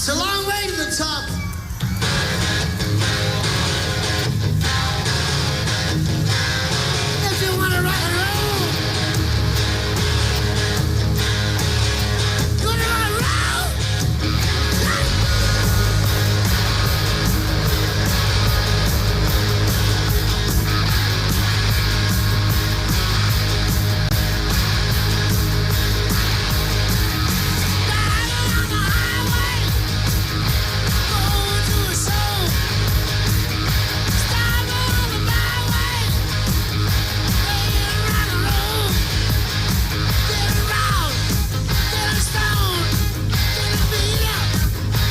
It's a long way to the top. If you want to rock and roll, you want to rock and roll? Driving on the highway, going to a show. Stopping on the byway, playing rock and roll. Getting round, getting stoned, getting beat up,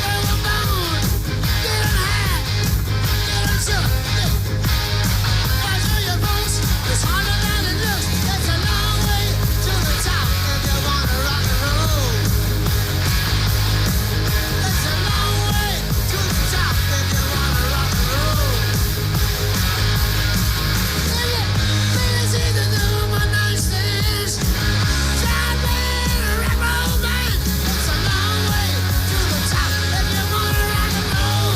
getting a bone, getting high, getting shook. Watch all your folks, it's harder than it looks. It's a long way to the top if you wanna rock and roll. It's a long way to the top if you wanna rock and roll. If you really see the doom on nice things, try being a rock and roll band. It's a long way to the top if you wanna rock and roll.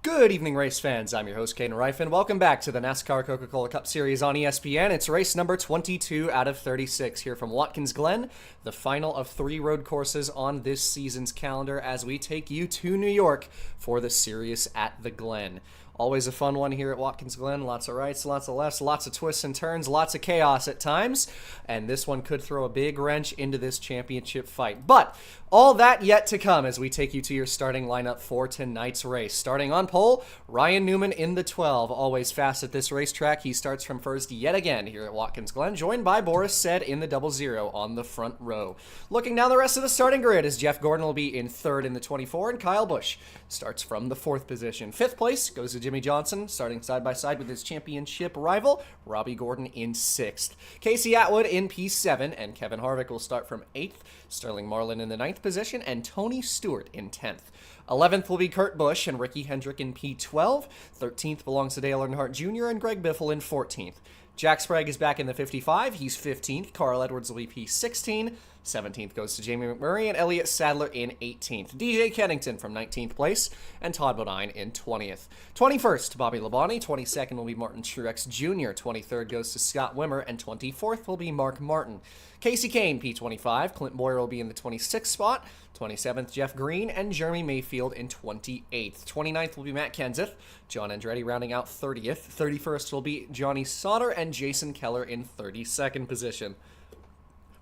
Good evening, race fans. I'm your host, Caden Reif, and welcome back to the NASCAR Coca-Cola Cup Series on ESPN. It's race number 22 out of 36 here from Watkins Glen, the final of 3 road courses on this season's calendar as we take you to New York for the Sirius at the Glen. Always a fun one here at Watkins Glen. Lots of rights, lots of lefts, lots of twists and turns, lots of chaos at times. And this one could throw a big wrench into this championship fight. But all that yet to come as we take you to your starting lineup for tonight's race. Starting on pole, Ryan Newman in the 12. Always fast at this racetrack. He starts from first yet again here at Watkins Glen, joined by Boris Said in the 00 on the front row. Looking down the rest of the starting grid as Jeff Gordon will be in third in the 24, and Kyle Busch starts from the 4th position. 5th place goes to Jimmy Johnson, starting side by side with his championship rival, Robbie Gordon, in 6th. Casey Atwood in P7, and Kevin Harvick will start from 8th. Sterling Marlin in the 9th position, and Tony Stewart in 10th. 11th will be Kurt Busch and Ricky Hendrick in P12. 13th belongs to Dale Earnhardt Jr. and Greg Biffle in 14th. Jack Sprague is back in the 55. He's 15th. Carl Edwards will be P16. 17th goes to Jamie McMurray and Elliott Sadler in 18th. DJ Kennington from 19th place and Todd Bodine in 20th. 21st, Bobby Labonte. 22nd will be Martin Truex Jr. 23rd goes to Scott Wimmer, and 24th will be Mark Martin. Casey Kane, P25. Clint Boyer will be in the 26th spot. 27th, Jeff Green, and Jeremy Mayfield in 28th. 29th will be Matt Kenseth. John Andretti rounding out 30th. 31st will be Johnny Sauter and Jason Keller in 32nd position.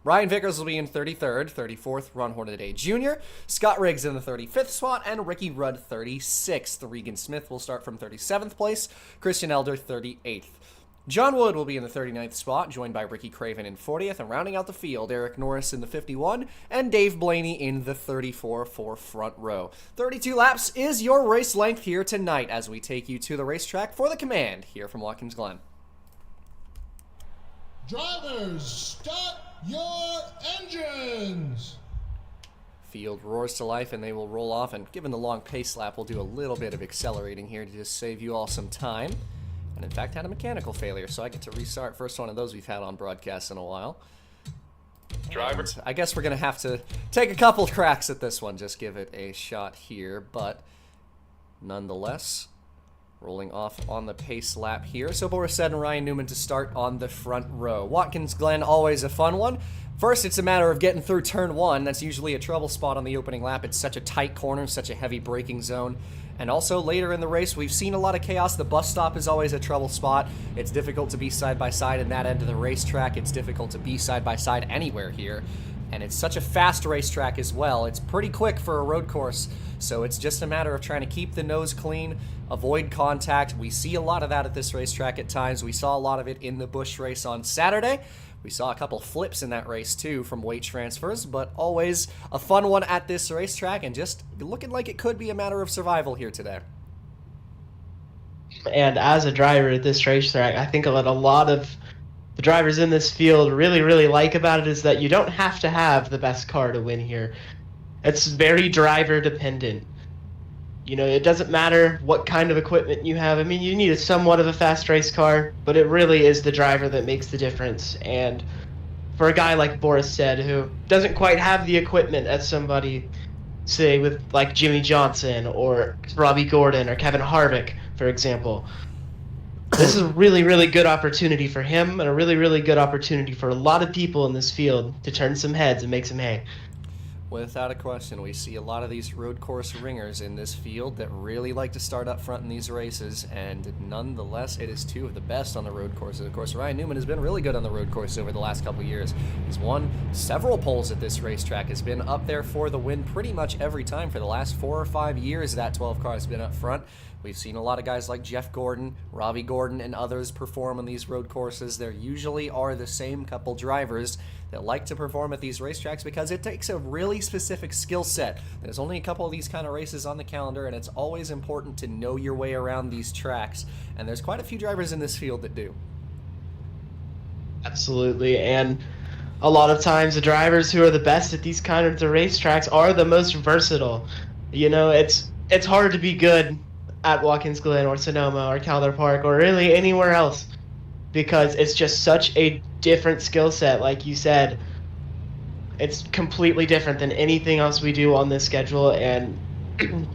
Ryan Vickers will be in 33rd, 34th, Ron Hornaday Jr., Scott Riggs in the 35th spot, and Ricky Rudd 36th. Regan Smith will start from 37th place, Christian Elder 38th. John Wood will be in the 39th spot, joined by Ricky Craven in 40th, and rounding out the field, Eric Norris in the 51, and Dave Blaney in the 34 for front row. 32 laps is your race length here tonight as we take you to the racetrack for the command here from Watkins Glen. Drivers, start your engines! Field roars to life and they will roll off, and given the long pace lap, we'll do a little bit of accelerating here to just save you all some time. And in fact had a mechanical failure, so I get to restart. First one of those we've had on broadcast in a while. Driver. And I guess we're going to have to take a couple cracks at this one, just give it a shot here, but nonetheless. Rolling off on the pace lap here. So Boris Said and Ryan Newman to start on the front row. Watkins Glen, always a fun one. First, it's a matter of getting through turn 1. That's usually a trouble spot on the opening lap. It's such a tight corner, such a heavy braking zone. And also later in the race, we've seen a lot of chaos. The bus stop is always a trouble spot. It's difficult to be side by side in that end of the racetrack. It's difficult to be side by side anywhere here. And it's such a fast racetrack as well. It's pretty quick for a road course. So it's just a matter of trying to keep the nose clean, avoid contact. We see a lot of that at this racetrack at times. We saw a lot of it in the Busch race on Saturday. We saw a couple flips in that race too from weight transfers, but always a fun one at this racetrack and just looking like it could be a matter of survival here today. And as a driver at this racetrack, I think what a lot of the drivers in this field really like about it is that you don't have to have the best car to win here. It's very driver dependent. You know, it doesn't matter what kind of equipment you have. I mean, you need a somewhat of a fast race car, but it really is the driver that makes the difference. And for a guy like Boris Said, who doesn't quite have the equipment as somebody, say, with like Jimmy Johnson or Robbie Gordon or Kevin Harvick, for example, this is a really good opportunity for him and a really good opportunity for a lot of people in this field to turn some heads and make some hay. Without a question, we see a lot of these road course ringers in this field that really like to start up front in these races, and nonetheless, it is two of the best on the road courses. Of course, Ryan Newman has been really good on the road course over the last couple of years. He's won several poles at this racetrack, has been up there for the win pretty much every time for the last 4 or 5 years that 12 car has been up front. We've seen a lot of guys like Jeff Gordon, Robbie Gordon, and others perform on these road courses. There usually are the same couple drivers that like to perform at these racetracks because it takes a really specific skill set. There's only a couple of these kind of races on the calendar, and it's always important to know your way around these tracks. And there's quite a few drivers in this field that do. Absolutely, and a lot of times the drivers who are the best at these kinds of racetracks are the most versatile. You know, it's hard to be good at Watkins Glen or Sonoma or Calder Park or really anywhere else because it's just such a different skill set. Like you said, it's completely different than anything else we do on this schedule, and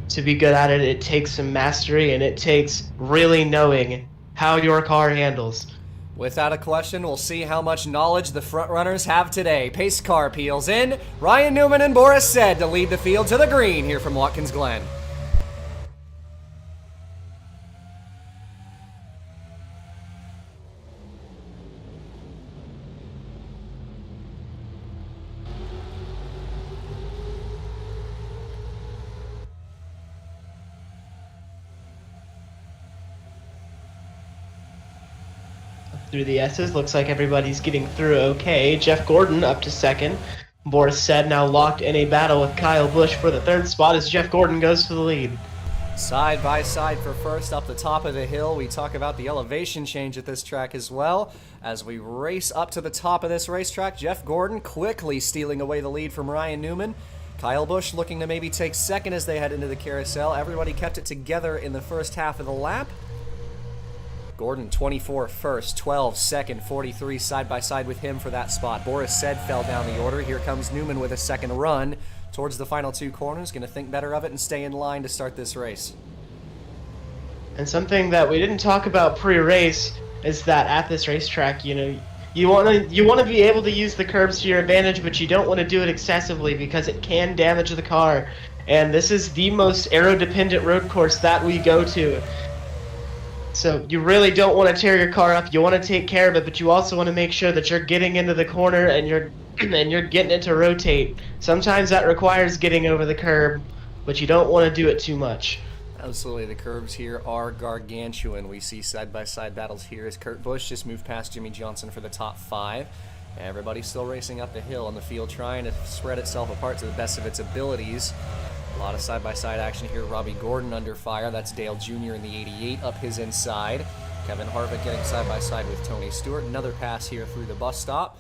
to be good at it, it takes some mastery and it takes really knowing how your car handles. Without a question, we'll see how much knowledge the front runners have today. Pace car peels in. Ryan Newman and Boris Said to lead the field to the green here from Watkins Glen. Through the S's, looks like everybody's getting through okay. Jeff Gordon up to second. Boris Said now locked in a battle with Kyle Busch for the third spot as Jeff Gordon goes for the lead. Side by side for first up the top of the hill. We talk about the elevation change at this track as well. As we race up to the top of this racetrack, Jeff Gordon quickly stealing away the lead from Ryan Newman. Kyle Busch looking to maybe take second as they head into the carousel. Everybody kept it together in the first half of the lap. Gordon 24 first, 12 second, 43 side by side with him for that spot. Boris Said fell down the order. Here comes Newman with a second run towards the final two corners. Going to think better of it and stay in line to start this race. And something that we didn't talk about pre-race is that at this racetrack, you know, you want to be able to use the curbs to your advantage, but you don't want to do it excessively because it can damage the car. And this is the most aero-dependent road course that we go to. So you really don't want to tear your car up. You want to take care of it, but you also want to make sure that you're getting into the corner and you're getting it to rotate. Sometimes that requires getting over the curb, but you don't want to do it too much. Absolutely, the curves here are gargantuan. We see side-by-side battles here as Kurt Busch just moved past Jimmy Johnson for the top 5. Everybody's still racing up the hill on the field, trying to spread itself apart to the best of its abilities. A lot of side-by-side action here. Robbie Gordon under fire. That's Dale Jr. in the 88 up his inside. Kevin Harvick getting side-by-side with Tony Stewart. Another pass here through the bus stop.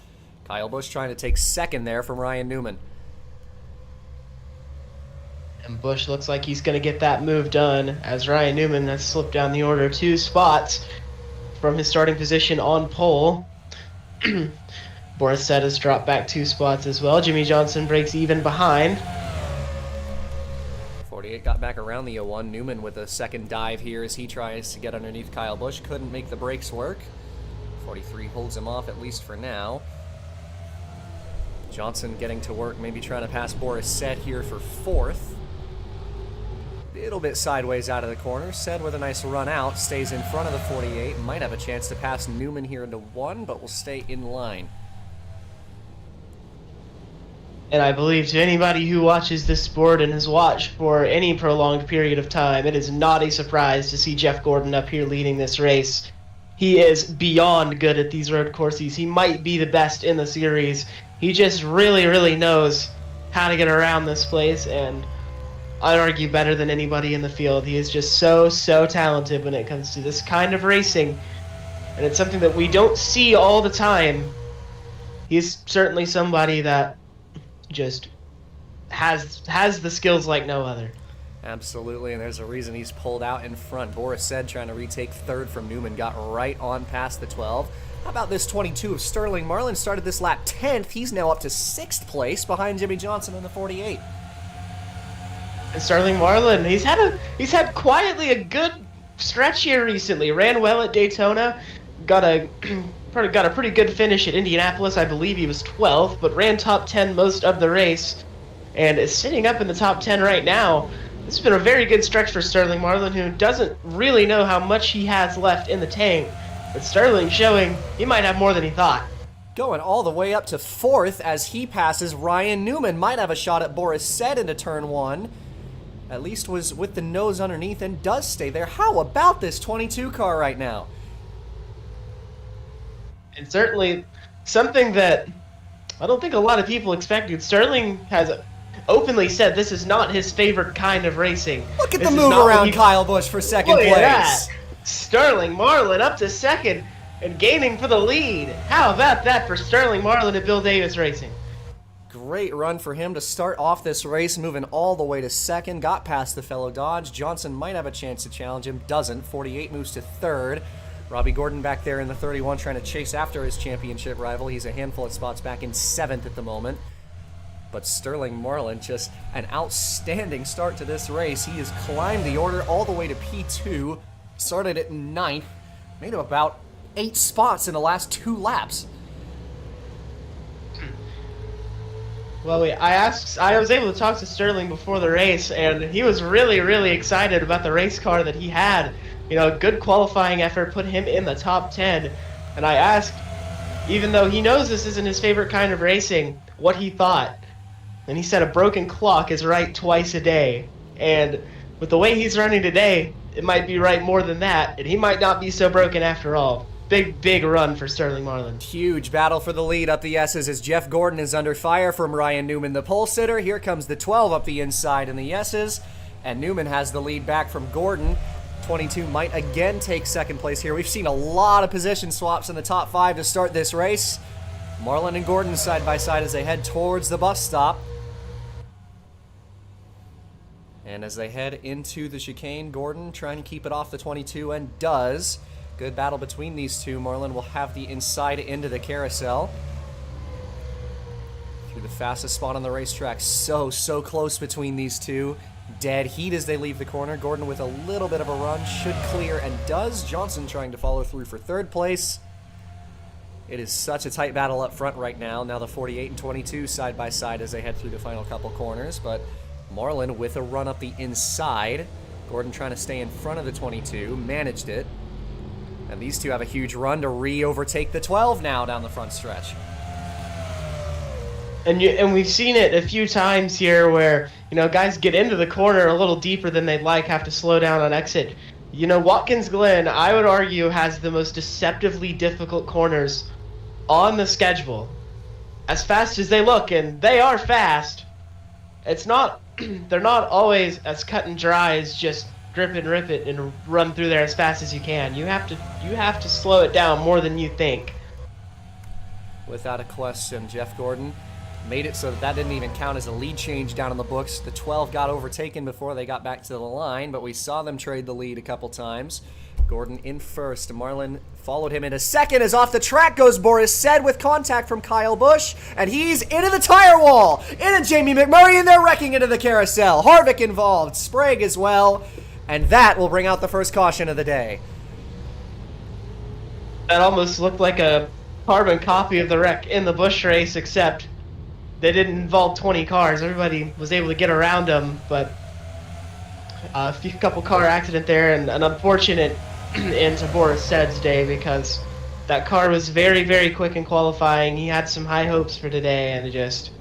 Kyle Busch trying to take second there from Ryan Newman. And Busch looks like he's going to get that move done as Ryan Newman has slipped down the order 2 spots from his starting position on pole. Boris Said has dropped back 2 spots as well. Jimmy Johnson breaks even behind. it got back around the 01. Newman with a second dive here as he tries to get underneath Kyle Busch. Couldn't make the brakes work. 43 holds him off, at least for now. Johnson getting to work, maybe trying to pass Boris Said here for 4th. Little bit sideways out of the corner. Said with a nice run out, stays in front of the 48. Might have a chance to pass Newman here into 1, but will stay in line. And I believe to anybody who watches this sport and has watched for any prolonged period of time, it is not a surprise to see Jeff Gordon up here leading this race. He is beyond good at these road courses. He might be the best in the series. He just really, really knows how to get around this place, and I'd argue better than anybody in the field. He is just so talented when it comes to this kind of racing, and it's something that we don't see all the time. He's certainly somebody that just has the skills like no other. Absolutely, and there's a reason he's pulled out in front. Boris Said trying to retake 3rd from Newman, got right on past the 12. How about this 22 of Sterling Marlin? Started this lap 10th. He's now up to 6th place behind Jimmy Johnson in the 48. And Sterling Marlin, he's had quietly a good stretch here recently. Ran well at Daytona, got a pretty good finish at Indianapolis. I believe he was 12th, but ran top 10 most of the race, and is sitting up in the top 10 right now. This has been a very good stretch for Sterling Marlin, who doesn't really know how much he has left in the tank. But Sterling showing he might have more than he thought. Going all the way up to 4th as he passes Ryan Newman. Might have a shot at Boris Said into turn 1. At least was with the nose underneath and does stay there. How about this 22 car right now? And certainly something that I don't think a lot of people expected. Sterling has openly said this is not his favorite kind of racing. Look at the move around Kyle Busch for 2nd Look place. at that. Sterling Marlin up to 2nd and gaining for the lead. How about that for Sterling Marlin at Bill Davis Racing? Great run for him to start off this race, moving all the way to 2nd. Got past the fellow Dodge. Johnson might have a chance to challenge him. Doesn't. 48 moves to 3rd. Robbie Gordon back there in the 31 trying to chase after his championship rival. He's a handful of spots back in 7th at the moment. But Sterling Marlin, just an outstanding start to this race. He has climbed the order all the way to P2. Started at 9th. Made him about 8 spots in the last 2 laps. Well, I was able to talk to Sterling before the race, and he was really, really excited about the race car that he had. You know, a good qualifying effort put him in the top 10. And I asked, even though he knows this isn't his favorite kind of racing, what he thought. And he said a broken clock is right twice a day. And with the way he's running today, it might be right more than that, and he might not be so broken after all. Big run for Sterling Marlin. Huge battle for the lead up the S's as Jeff Gordon is under fire from Ryan Newman, the pole sitter. Here comes the 12 up the inside in the S's, and Newman has the lead back from Gordon. 22 might again take 2nd place here. We've seen a lot of position swaps in the top 5 to start this race. Marlin and Gordon side by side as they head towards the bus stop. And as they head into the chicane, Gordon trying to keep it off the 22 and does. Good battle between these two. Marlin will have the inside into the carousel. Through the fastest spot on the racetrack. So close between these two. Dead heat as they leave the corner. Gordon with a little bit of a run. Should clear and does. Johnson trying to follow through for 3rd place. It is such a tight battle up front right now. Now the 48 and 22 side by side as they head through the final couple corners. But Marlin with a run up the inside. Gordon trying to stay in front of the 22. Managed it. And these two have a huge run to re-overtake the 12 now down the front stretch. And we've seen it a few times here where, you know, guys get into the corner a little deeper than they'd like, have to slow down on exit. You know, Watkins Glen, I would argue, has the most deceptively difficult corners on the schedule. As fast as they look, and they are fast, it's not, they're not always as cut and dry as just grip and rip it and run through there as fast as you can. You have to slow it down more than you think. Without a question, Jeff Gordon made it so that didn't even count as a lead change down in the books. The 12 got overtaken before they got back to the line, but we saw them trade the lead a couple times. Gordon in first. Marlin followed him in a second as off the track goes Boris Said with contact from Kyle Busch. And he's into the tire wall. Into Jamie McMurray, and they're wrecking into the carousel. Harvick involved. Sprague as well. And that will bring out the first caution of the day. That almost looked like a carbon copy of the wreck in the Busch race, except they didn't involve 20 cars. Everybody was able to get around them, but a couple car accident there, and an unfortunate end to Boris Said's day, because that car was very, very quick in qualifying. He had some high hopes for today, and just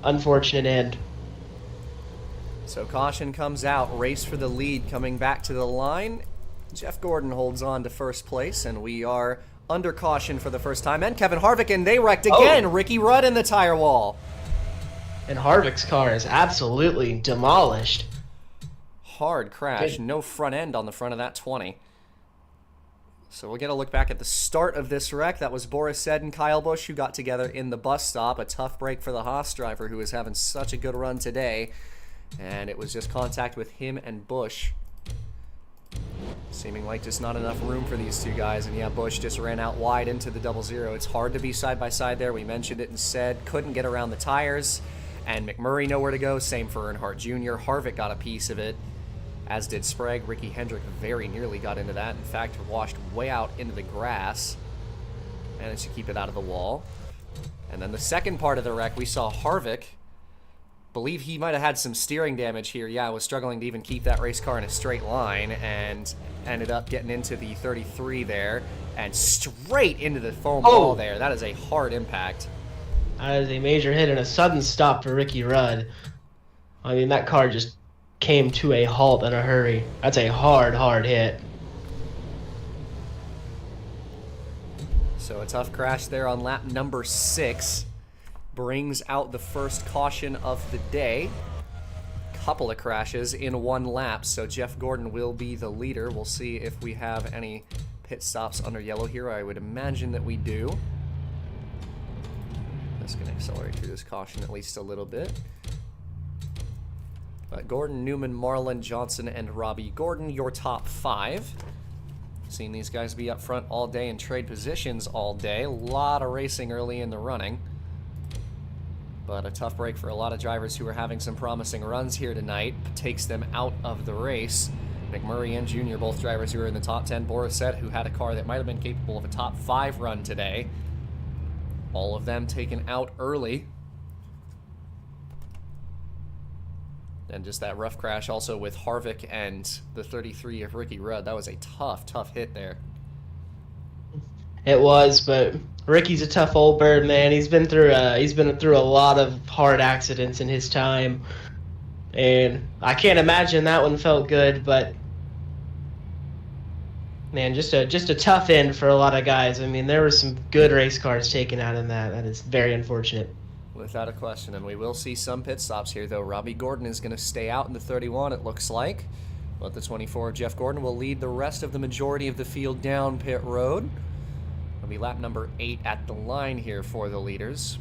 unfortunate end. So caution comes out, race for the lead coming back to the line. Jeff Gordon holds on to first place, and we are under caution for the first time. And Kevin Harvick, and they wrecked again. Ricky Rudd in the tire wall. And Harvick's car is absolutely demolished. Hard crash, no front end on the front of that 20. So we'll get a look back at the start of this wreck. That was Boris Said and Kyle Busch who got together in the bus stop. A tough break for the Haas driver who is having such a good run today. And it was just contact with him and Busch. Seeming like just not enough room for these two guys. And yeah, Busch just ran out wide into the 00. It's hard to be side by side there. We mentioned it and said couldn't get around the tires. And McMurray nowhere to go. Same for Earnhardt Jr. Harvick got a piece of it, as did Sprague. Ricky Hendrick very nearly got into that. In fact, washed way out into the grass. Managed to keep it out of the wall. And then the second part of the wreck, we saw Harvick. Believe he might have had some steering damage here. Yeah, was struggling to even keep that race car in a straight line, and ended up getting into the 33 there and straight into the foam wall there. That is a hard impact. That is a major hit and a sudden stop for Ricky Rudd. I mean, that car just came to a halt in a hurry. That's a hard, hard hit. So a tough crash there on lap number 6. Brings out the first caution of the day. Couple of crashes in one lap, so Jeff Gordon will be the leader. We'll see if we have any pit stops under yellow here. I would imagine that we do. That's going to accelerate through this caution at least a little bit. But Gordon, Newman, Marlin, Johnson, and Robbie Gordon, your top 5. Seen these guys be up front all day and trade positions all day. A lot of racing early in the running. But a tough break for a lot of drivers who are having some promising runs here tonight. Takes them out of the race. McMurray and Jr., both drivers who are in the top 10. Boris Said, who had a car that might have been capable of a top 5 run today. All of them taken out early. And just that rough crash also with Harvick and the 33 of Ricky Rudd. That was a tough, tough hit there. It was, but Ricky's a tough old bird, man. He's been through a lot of hard accidents in his time, and I can't imagine that one felt good. But man, just a tough end for a lot of guys. I mean, there were some good race cars taken out in that. That is very unfortunate. Without a question, and we will see some pit stops here, though. Robbie Gordon is going to stay out in the 31, it looks like. But the 24 of Jeff Gordon will lead the rest of the majority of the field down pit road. It'll be lap number 8 at the line here for the leaders.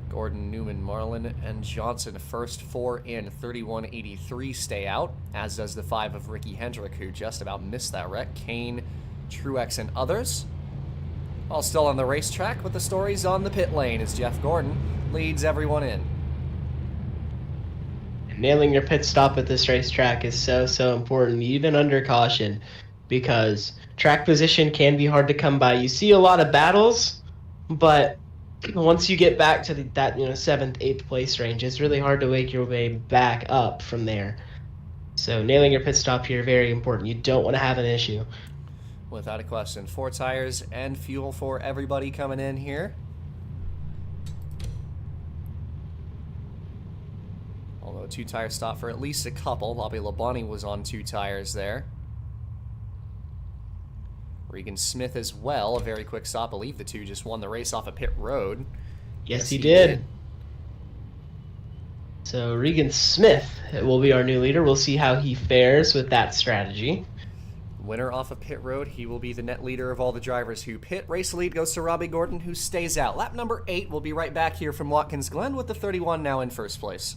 Gordon, Newman, Marlin, and Johnson, first 4 in. 31.83 stay out, as does the 5 of Ricky Hendrick, who just about missed that wreck. Kane, Truex, and others. All still on the racetrack, with the stories on the pit lane as Jeff Gordon leads everyone in. Nailing your pit stop at this racetrack is so important, even under caution, because track position can be hard to come by. You see a lot of battles, but once you get back to that 7th, 8th place range, it's really hard to make your way back up from there. So nailing your pit stop here, very important. You don't want to have an issue. Without a question. 4 tires and fuel for everybody coming in here. Although a 2-tire stop for at least a couple. Bobby Labonte was on 2 tires there. Regan Smith as well, a very quick stop. I believe the 2 just won the race off a pit road. Yes, he did. So Regan Smith will be our new leader. We'll see how he fares with that strategy. Winner off a pit road. He will be the net leader of all the drivers who pit. Race lead goes to Robbie Gordon, who stays out. Lap number 8. We'll be right back here from Watkins Glen with the 31 now in first place.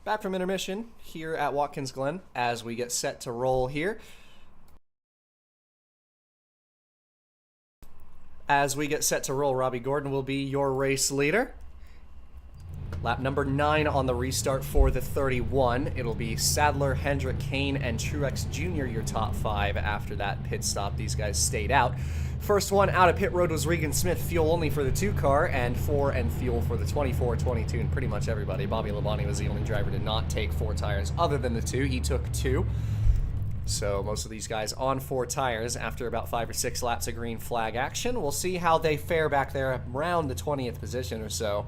Back from intermission here at Watkins Glen as we get set to roll here. As we get set to roll, Robbie Gordon will be your race leader. Lap number 9 on the restart for the 31. It'll be Sadler, Hendrick, Kane, and Truex Jr. your top 5 after that pit stop. These guys stayed out. First one out of pit road was Regan Smith, fuel only for the 2 car, and 4 and fuel for the 24, 22, and pretty much everybody. Bobby Labonte was the only driver to not take 4 tires other than the 2. He took 2. So most of these guys on 4 tires after about 5 or 6 laps of green flag action. We'll see how they fare back there around the 20th position or so.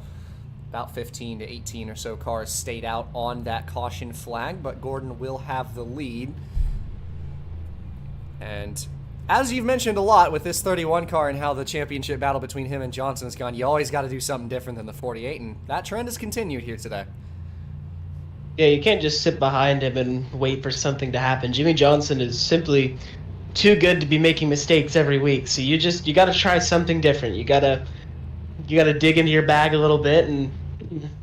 About 15 to 18 or so cars stayed out on that caution flag, but Gordon will have the lead. And as you've mentioned a lot with this 31 car and how the championship battle between him and Johnson has gone, you always got to do something different than the 48, and that trend has continued here today. Yeah, you can't just sit behind him and wait for something to happen. Jimmy Johnson is simply too good to be making mistakes every week. So you got to try something different. You got to dig into your bag a little bit and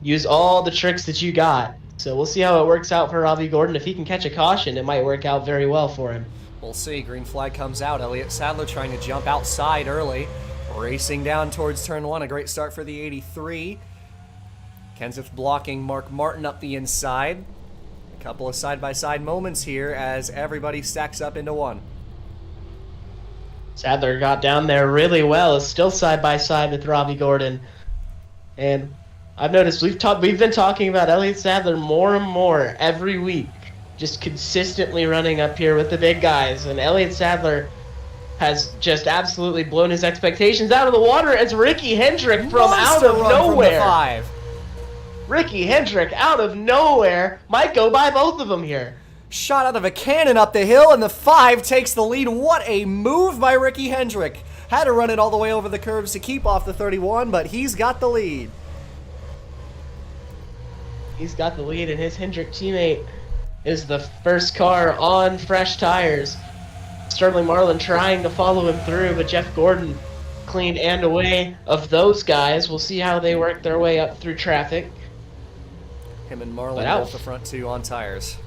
use all the tricks that you got. So we'll see how it works out for Robbie Gordon. If he can catch a caution, it might work out very well for him. We'll see. Green flag comes out. Elliott Sadler trying to jump outside early, racing down towards turn 1. A great start for the 83. Kenseth blocking Mark Martin up the inside. A couple of side-by-side moments here as everybody stacks up into one. Sadler got down there really well. Is still side-by-side with Robbie Gordon. And I've noticed we've been talking about Elliott Sadler more and more every week. Just consistently running up here with the big guys. And Elliott Sadler has just absolutely blown his expectations out of the water as Ricky Hendrick from out of nowhere. From the 5. Ricky Hendrick out of nowhere might go by both of them here. Shot out of a cannon up the hill, and the 5 takes the lead. What a move by Ricky Hendrick. Had to run it all the way over the curves to keep off the 31, but he's got the lead. He's got the lead, and his Hendrick teammate is the first car on fresh tires. Sterling Marlin trying to follow him through, but Jeff Gordon cleaned and away of those guys. We'll see how they work their way up through traffic. Him and Marlin both the front 2 on tires.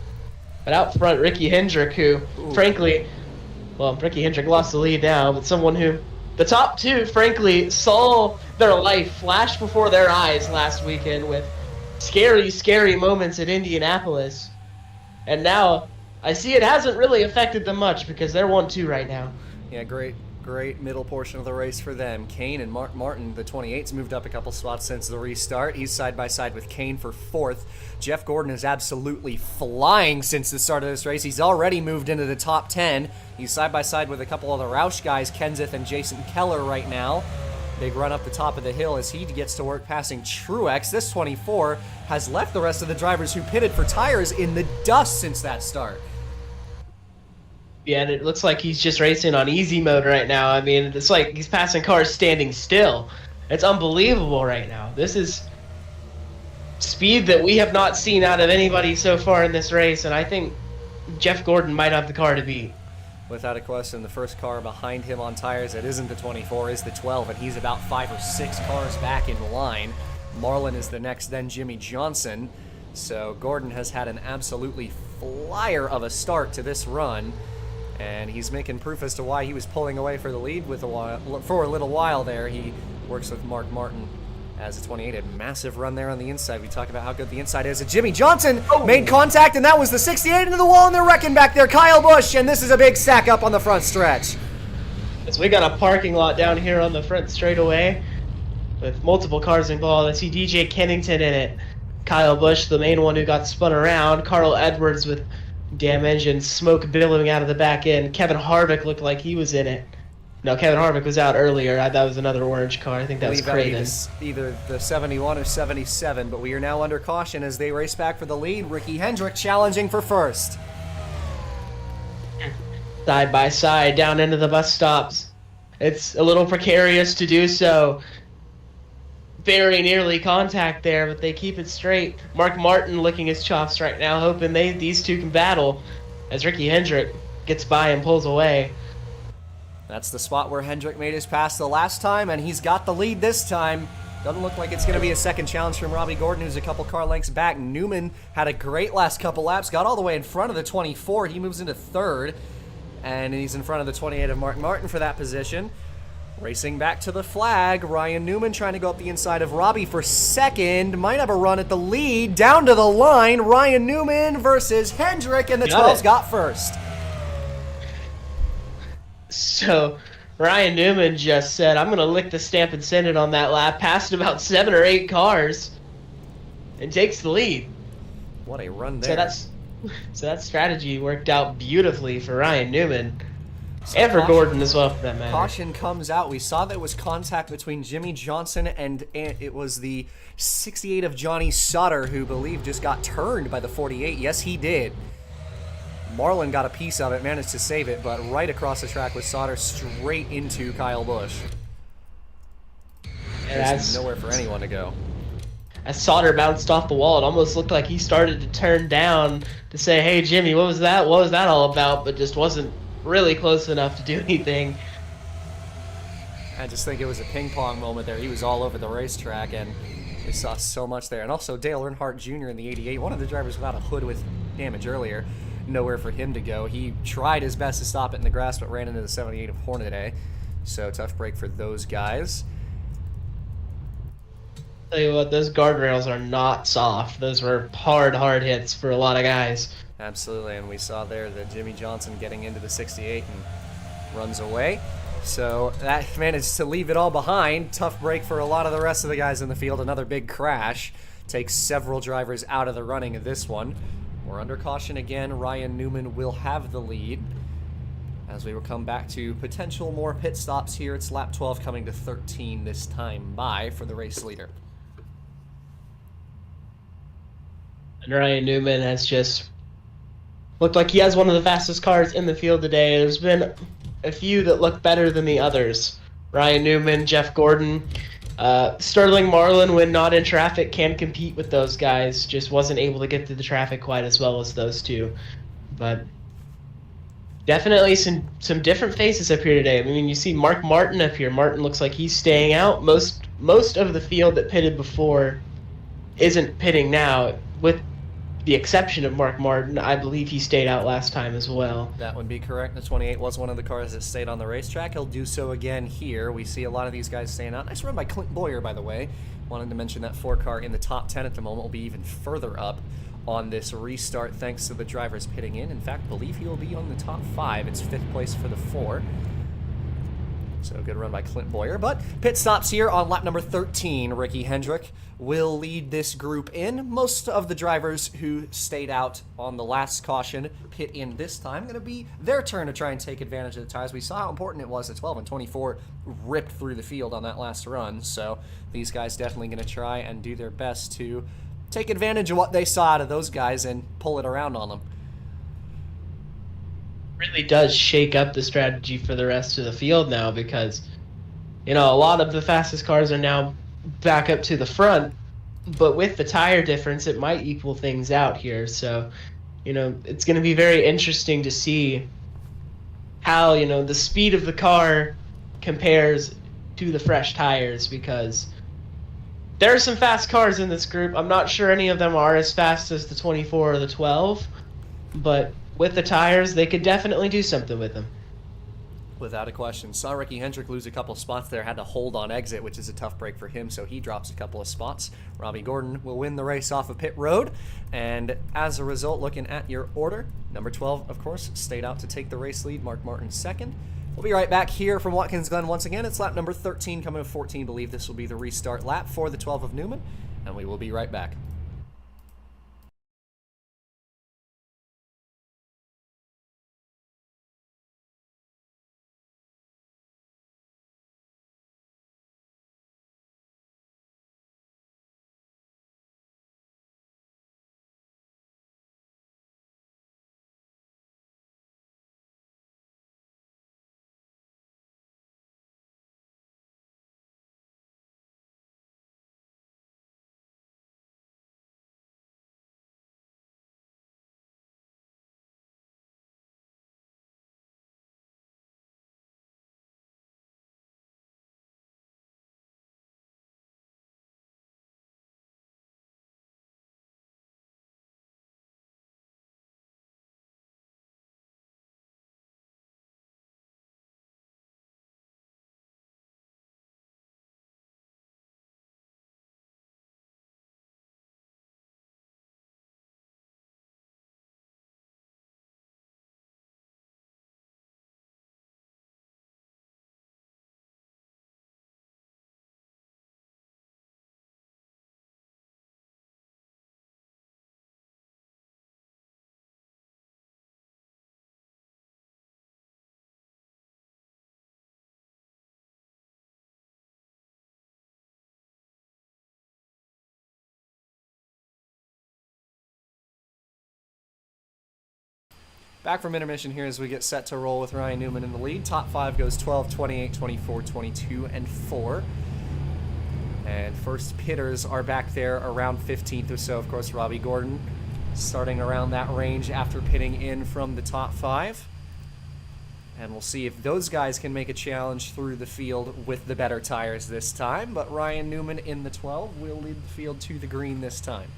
But out front, Ricky Hendrick, who, frankly, well, Ricky Hendrick lost the lead now, but someone who, the top 2, frankly, saw their life flash before their eyes last weekend with scary, scary moments at Indianapolis. And now, I see it hasn't really affected them much because they're 1-2 right now. Yeah, great middle portion of the race for them. Kane and Mark Martin, the 28's, moved up a couple spots since the restart. He's side-by-side with Kane for 4th. Jeff Gordon is absolutely flying since the start of this race. He's already moved into the top 10. He's side-by-side with a couple other Roush guys, Kenseth and Jason Keller right now. Big run up the top of the hill as he gets to work passing Truex. This 24 has left the rest of the drivers who pitted for tires in the dust since that start. Yeah, and it looks like he's just racing on easy mode right now. I mean, it's like he's passing cars standing still. It's unbelievable right now. This is speed that we have not seen out of anybody so far in this race, and I think Jeff Gordon might have the car to beat. Without a question, the first car behind him on tires that isn't the 24 is the 12, and he's about 5 or 6 cars back in line. Marlin is the next, then Jimmy Johnson. So Gordon has had an absolutely flyer of a start to this run. And he's making proof as to why he was pulling away for the lead for a little while there. He works with Mark Martin as a 28. A massive run there on the inside. We talk about how good the inside is. And Jimmy Johnson made contact, and that was the 68 into the wall, and they're wrecking back there. Kyle Busch, and this is a big stack up on the front stretch. So we got a parking lot down here on the front straightaway with multiple cars involved. I see DJ Kennington in it. Kyle Busch, the main one who got spun around. Carl Edwards with damage and smoke billowing out of the back end. Kevin Harvick looked like he was in it. No, Kevin Harvick was out earlier. That was another orange car. I think that was Craven. Either the 71 or 77, but we are now under caution as they race back for the lead. Ricky Hendrick challenging for first. Side by side down into the bus stops. It's a little precarious to do so. Very nearly contact there, but they keep it straight. Mark Martin licking his chops right now, hoping these two can battle as Ricky Hendrick gets by and pulls away. That's the spot where Hendrick made his pass the last time, and he's got the lead this time. Doesn't look like it's going to be a second challenge from Robbie Gordon, who's a couple car lengths back. Newman had a great last couple laps, got all the way in front of the 24. He moves into third, and he's in front of the 28 of Martin for that position. Racing back to the flag, Ryan Newman trying to go up the inside of Robbie for second. Might have a run at the lead. Down to the line, Ryan Newman versus Hendrick, and the 12s got first. So Ryan Newman just said, I'm going to lick the stamp and send it on that lap, passed about 7 or 8 cars, and takes the lead. What a run there. So that strategy worked out beautifully for Ryan Newman. So and for Gordon as well, for that matter. Caution comes out. We saw there was contact between Jimmy Johnson and it was the 68 of Johnny Sutter, who believed just got turned by the 48. Yes, he did. Marlin got a piece of it, managed to save it, but right across the track with Sauter straight into Kyle Busch. There's nowhere for anyone to go. As Sauter bounced off the wall, it almost looked like he started to turn down to say, hey, Jimmy, what was that? What was that all about? But just wasn't really close enough to do anything. I just think it was a ping pong moment there. He was all over the racetrack, and we saw so much there. And also Dale Earnhardt Jr. in the 88, one of the drivers without a hood with damage earlier. Nowhere for him to go. He tried his best to stop it in the grass, but ran into the 78 of Hornaday. So tough break for those guys. Tell you what, those guardrails are not soft. Those were hard hits for a lot of guys. Absolutely, and we saw there that Jimmy Johnson getting into the 68 and runs away. So that managed to leave it all behind. Tough break for a lot of the rest of the guys in the field. Another big crash takes several drivers out of the running of this one. We're under caution again. Ryan Newman will have the lead. As we will come back to potential more pit stops here, it's lap 12 coming to 13 this time by for the race leader. And Ryan Newman has just looked like he has one of the fastest cars in the field today. There's been a few that look better than the others. Ryan Newman, Jeff Gordon, Sterling Marlin, when not in traffic, can compete with those guys. Just wasn't able to get through the traffic quite as well as those two. But definitely some different faces up here today. I mean, you see Mark Martin up here. Martin looks like he's staying out. Most of the field that pitted before isn't pitting now, with the exception of Mark Martin. I believe he stayed out last time as well. That would be correct. The 28 was one of the cars that stayed on the racetrack. He'll do so again here. We see a lot of these guys staying out. Nice run by Clint Boyer, by the way. Wanted to mention that 4 car in the top 10 at the moment will be even further up on this restart thanks to the drivers pitting in. In fact, I believe he will be on the top 5. It's 5th place for the 4. So good run by Clint Boyer. But pit stops here on lap number 13. Ricky Hendrick will lead this group in. Most of the drivers who stayed out on the last caution pit in this time. Going to be their turn to try and take advantage of the tires. We saw how important it was that 12 and 24 ripped through the field on that last run. So these guys definitely going to try and do their best to take advantage of what they saw out of those guys and pull it around on them. Really does shake up the strategy for the rest of the field now, because a lot of the fastest cars are now back up to the front, but with the tire difference it might equal things out here. So it's going to be very interesting to see how the speed of the car compares to the fresh tires, because there are some fast cars in this group. I'm not sure any of them are as fast as the 24 or the 12, but with the tires, they could definitely do something with them. Without a question. Saw Ricky Hendrick lose a couple spots there, had to hold on exit, which is a tough break for him, so he drops a couple of spots. Robbie Gordon will win the race off of pit road, and as a result, looking at your order, number 12, of course, stayed out to take the race lead, Mark Martin second. We'll be right back here from Watkins Glen once again. It's lap number 13 coming to 14. Believe this will be the restart lap for the 12 of Newman, and we will be right back. Back from intermission here as we get set to roll with Ryan Newman in the lead. Top 5 goes 12, 28, 24, 22, and 4. And first pitters are back there around 15th or so. Of course, Robbie Gordon starting around that range after pitting in from the top 5. And we'll see if those guys can make a challenge through the field with the better tires this time. But Ryan Newman in the 12 will lead the field to the green this time.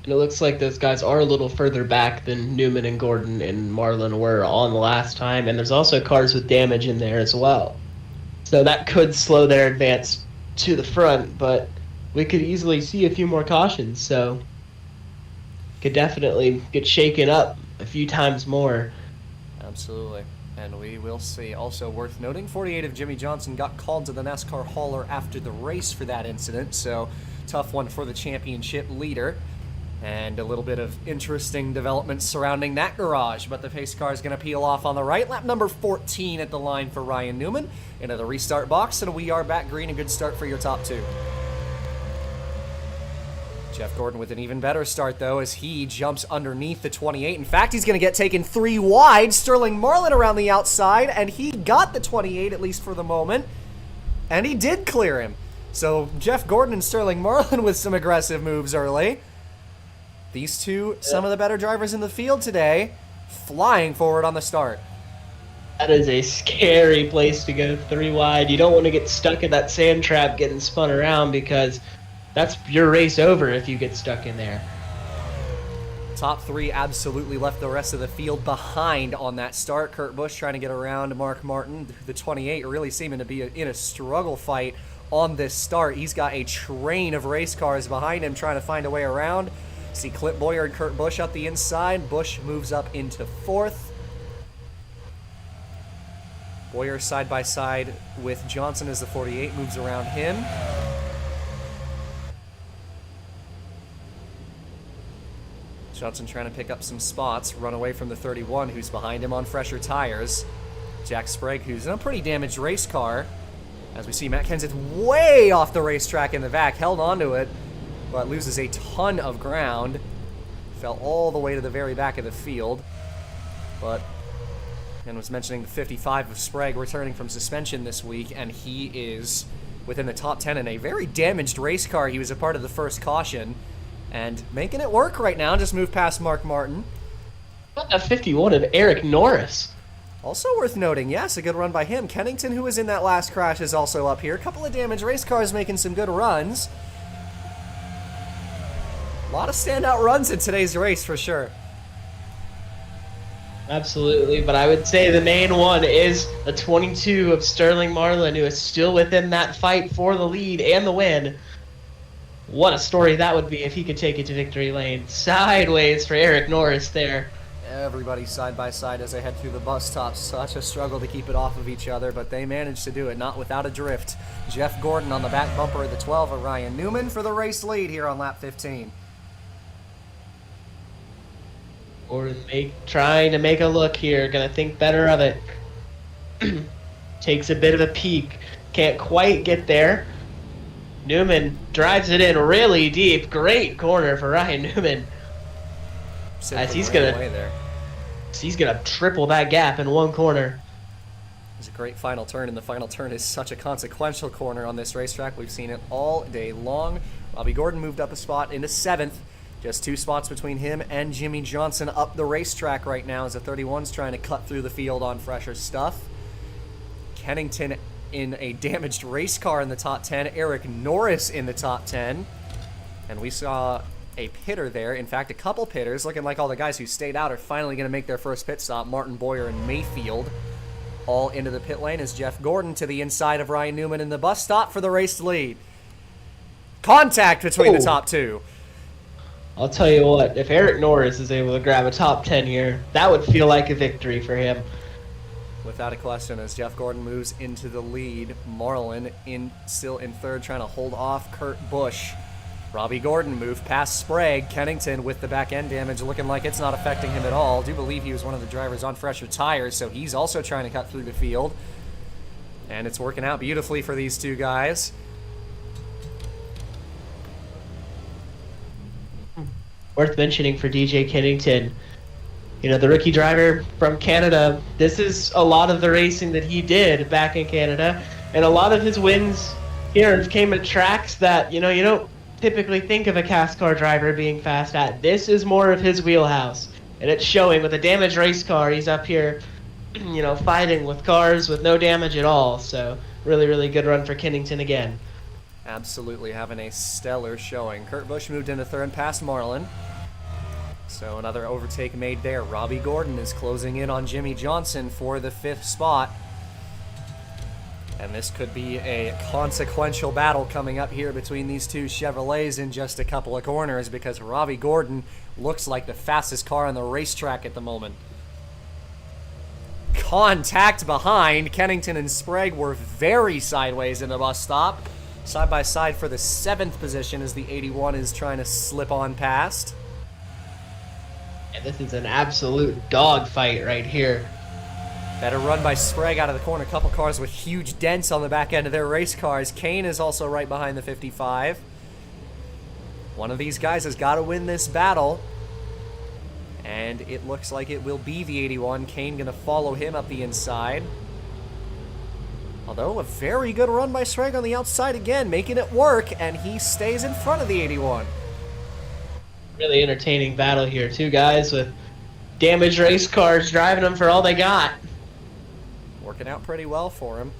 And it looks like those guys are a little further back than Newman and Gordon and Marlin were on the last time. And there's also cars with damage in there as well. So that could slow their advance to the front, but we could easily see a few more cautions. So could definitely get shaken up a few times more. Absolutely. And we will see. Also worth noting, 48 of Jimmy Johnson got called to the NASCAR hauler after the race for that incident. So tough one for the championship leader. And a little bit of interesting developments surrounding that garage. But the pace car is going to peel off on the right. Lap number 14 at the line for Ryan Newman. Into the restart box, and we are back green. A good start for your top 2. Jeff Gordon with an even better start, though, as he jumps underneath the 28. In fact, he's going to get taken 3 wide. Sterling Marlin around the outside, and he got the 28, at least for the moment. And he did clear him. So Jeff Gordon and Sterling Marlin with some aggressive moves early. These two, some of the better drivers in the field today, flying forward on the start. That is a scary place to go 3 wide. You don't want to get stuck in that sand trap getting spun around, because that's your race over if you get stuck in there. Top 3 absolutely left the rest of the field behind on that start. Kurt Busch trying to get around Mark Martin. The 28 really seeming to be in a struggle fight on this start. He's got a train of race cars behind him trying to find a way around. See Clint Boyer and Kurt Busch out the inside. Busch moves up into 4th. Boyer side by side with Johnson as the 48 moves around him. Johnson trying to pick up some spots, run away from the 31 who's behind him on fresher tires. Jack Sprague, who's in a pretty damaged race car. As we see Matt Kenseth way off the racetrack in the back, held onto it, but loses a ton of ground. Fell all the way to the very back of the field. But, and was mentioning the 55 of Sprague returning from suspension this week, and he is within the top 10 in a very damaged race car. He was a part of the first caution, and making it work right now. Just moved past Mark Martin. A 51 of Eric Norris. Also worth noting, yes, a good run by him. Kennington, who was in that last crash, is also up here. A couple of damaged race cars making some good runs. A lot of standout runs in today's race, for sure. Absolutely, but I would say the main one is the 22 of Sterling Marlin, who is still within that fight for the lead and the win. What a story that would be if he could take it to victory lane. Sideways for Eric Norris there. Everybody side by side as they head through the bus stops. Such a struggle to keep it off of each other, but they managed to do it, not without a drift. Jeff Gordon on the back bumper of the 12 of Ryan Newman for the race lead here on lap 15. Gordon trying to make a look here, gonna think better of it. Takes a bit of a peek, can't quite get there. Newman drives it in really deep. Great corner for Ryan Newman. As he's gonna triple that gap in one corner. It's a great final turn, and the final turn is such a consequential corner on this racetrack. We've seen it all day long. Robbie Gordon moved up a spot into 7th. Just 2 spots between him and Jimmy Johnson up the racetrack right now as the 31's trying to cut through the field on fresher stuff. Kennington in a damaged race car in the top 10. Eric Norris in the top 10. And we saw a pitter there. In fact, a couple pitters, looking like all the guys who stayed out are finally going to make their first pit stop. Martin Boyer and Mayfield all into the pit lane as Jeff Gordon to the inside of Ryan Newman in the bus stop for the race lead. Contact between the top 2. I'll tell you what, if Eric Norris is able to grab a top 10 here, that would feel like a victory for him. Without a question, as Jeff Gordon moves into the lead, Marlin still in 3rd, trying to hold off Kurt Busch. Robbie Gordon moved past Sprague. Kennington with the back end damage looking like it's not affecting him at all. Do believe he was one of the drivers on fresher tires, so he's also trying to cut through the field. And it's working out beautifully for these two guys. Worth mentioning for DJ Kennington, You know, the rookie driver from Canada, this is a lot of the racing that he did back in Canada, and a lot of his wins here came at tracks that, you know, you don't typically think of a cast car driver being fast at. This is more of his wheelhouse, and it's showing. With a damaged race car, he's up here, you know, fighting with cars with no damage at all. So really, really good run for Kennington again. Absolutely having a stellar showing. Kurt Busch moved into third past Marlin. So another overtake made there. Robbie Gordon is closing in on Jimmy Johnson for the 5th spot. And this could be a consequential battle coming up here between these two Chevrolets in just a couple of corners, because Robbie Gordon looks like the fastest car on the racetrack at the moment. Contact behind. Kennington and Sprague were very sideways in the bus stop. Side by side for the 7th position as the 81 is trying to slip on past. And this is an absolute dogfight right here. Better run by Sprague out of the corner. A couple cars with huge dents on the back end of their race cars. Kane is also right behind the 55. One of these guys has got to win this battle. And it looks like it will be the 81. Kane going to follow him up the inside. Although a very good run by Sprague on the outside again, making it work, and he stays in front of the 81. Really entertaining battle here. Two guys with damaged race cars driving them for all they got. Working out pretty well for him.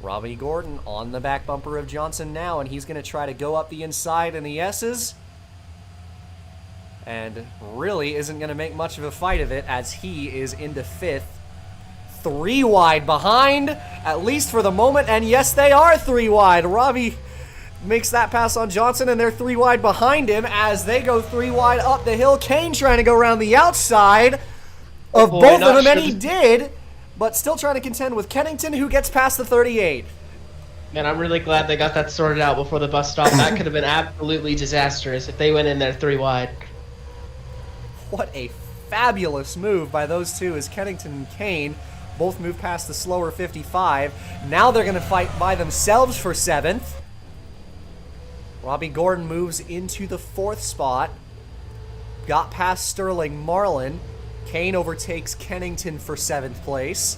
Robbie Gordon on the back bumper of Johnson now, and he's going to try to go up the inside in the S's. And really isn't going to make much of a fight of it as he is into 5th. 3 wide behind, at least for the moment, and yes, they are 3 wide. Robbie makes that pass on Johnson, and they're 3 wide behind him as they go 3 wide up the hill. Kane trying to go around the outside of both of them, and he did, but still trying to contend with Kennington, who gets past the 38. Man, I'm really glad they got that sorted out before the bus stop. That could have been absolutely disastrous if they went in there 3 wide. What a fabulous move by those two as Kennington and Kane both move past the slower 55. Now they're going to fight by themselves for 7th. Robbie Gordon moves into the 4th spot. Got past Sterling Marlin. Kane overtakes Kennington for 7th place.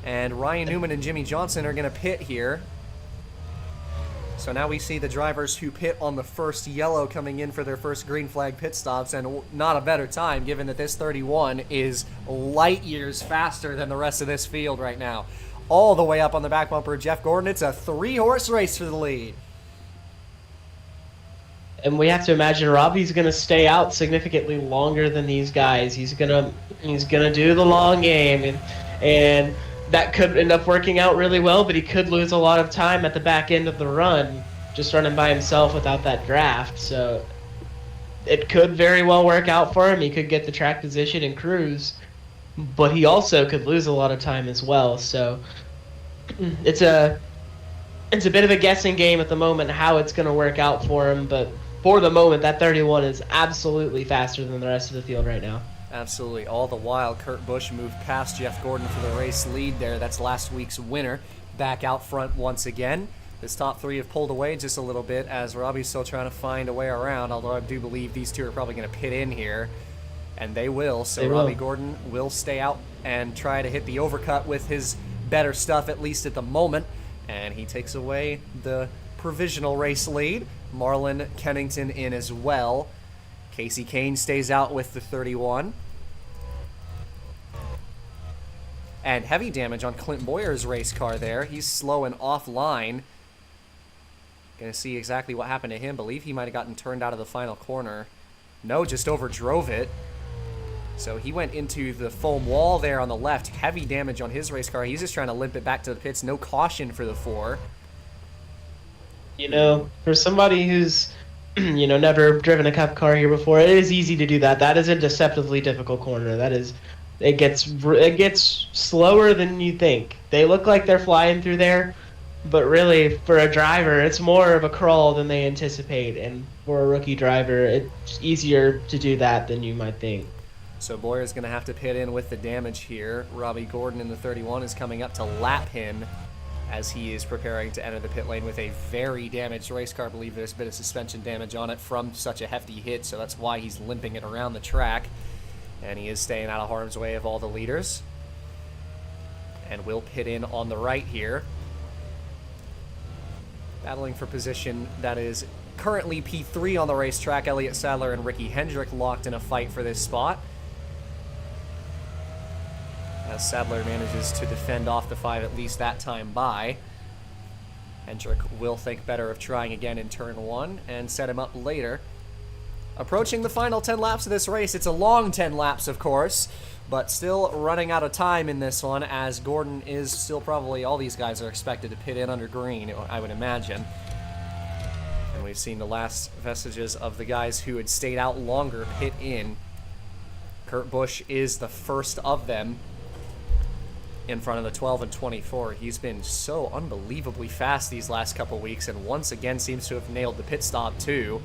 And Ryan Newman and Jimmy Johnson are going to pit here. So now we see the drivers who pit on the first yellow coming in for their first green flag pit stops, and not a better time given that this 31 is light years faster than the rest of this field right now. All the way up on the back bumper of Jeff Gordon. It's a 3-horse race for the lead. And we have to imagine Robbie's going to stay out significantly longer than these guys. He's gonna do the long game, and that could end up working out really well, but he could lose a lot of time at the back end of the run, just running by himself without that draft. So it could very well work out for him. He could get the track position and cruise, but he also could lose a lot of time as well. So it's a bit of a guessing game at the moment how it's going to work out for him, but for the moment, that 31 is absolutely faster than the rest of the field right now. Absolutely. All the while, Kurt Busch moved past Jeff Gordon for the race lead there. That's last week's winner. Back out front once again. His top 3 have pulled away just a little bit as Robbie's still trying to find a way around, although I do believe these two are probably going to pit in here. And they will. So Robbie Gordon will stay out and try to hit the overcut with his better stuff, at least at the moment. And he takes away the provisional race lead. Marlin Kennington in as well. Casey Kane stays out with the 31. And heavy damage on Clint Boyer's race car there. He's slow and offline. Gonna see exactly what happened to him. Believe he might have gotten turned out of the final corner. No, just overdrove it. So he went into the foam wall there on the left. Heavy damage on his race car. He's just trying to limp it back to the pits. No caution for the 4. You know, for somebody who's never driven a Cup car here before, it is easy to do that. That is a deceptively difficult corner. It gets slower than you think. They look like they're flying through there, but really, for a driver, it's more of a crawl than they anticipate. And for a rookie driver, it's easier to do that than you might think. So Boyer's going to have to pit in with the damage here. Robbie Gordon in the 31 is coming up to lap him as he is preparing to enter the pit lane with a very damaged race car. I believe there's a bit of suspension damage on it from such a hefty hit, so that's why he's limping it around the track. And he is staying out of harm's way of all the leaders. And will pit in on the right here. Battling for position that is currently P3 on the racetrack. Elliott Sadler and Ricky Hendrick locked in a fight for this spot, as Sadler manages to defend off the 5 at least that time by. Hendrick will think better of trying again in turn 1 and set him up later. Approaching the final 10 laps of this race. It's a long 10 laps, of course, but still running out of time in this one, as Gordon is still probably, all these guys are expected to pit in under green, I would imagine. And we've seen the last vestiges of the guys who had stayed out longer pit in. Kurt Busch is the first of them in front of the 12 and 24. He's been so unbelievably fast these last couple weeks, and once again seems to have nailed the pit stop too.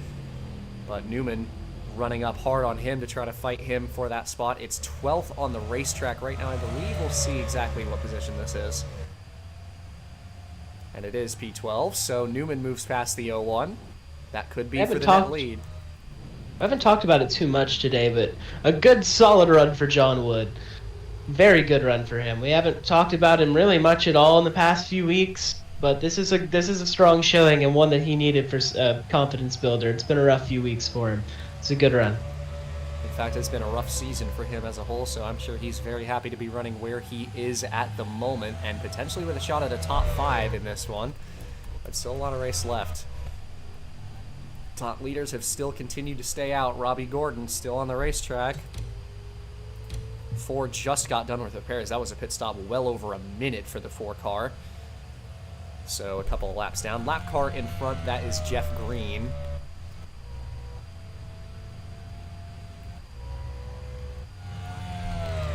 But Newman running up hard on him to try to fight him for that spot. It's 12th on the racetrack right now. I believe we'll see exactly what position this is. And it is P12, so Newman moves past the 01. That could be for the net lead. I haven't talked about it too much today, but a good solid run for John Wood. Very good run for him. We haven't talked about him really much at all in the past few weeks, but this is a strong showing and one that he needed for confidence builder. It's been a rough few weeks for him. It's a good run. In fact, it's been a rough season for him as a whole, so I'm sure he's very happy to be running where he is at the moment, and potentially with a shot at a top 5 in this one. But still a lot of race left. Top leaders have still continued to stay out. Robbie Gordon still on the racetrack. Ford just got done with repairs. That was a pit stop well over a minute for the 4 car. So a couple of laps down. Lap car in front, that is Jeff Green.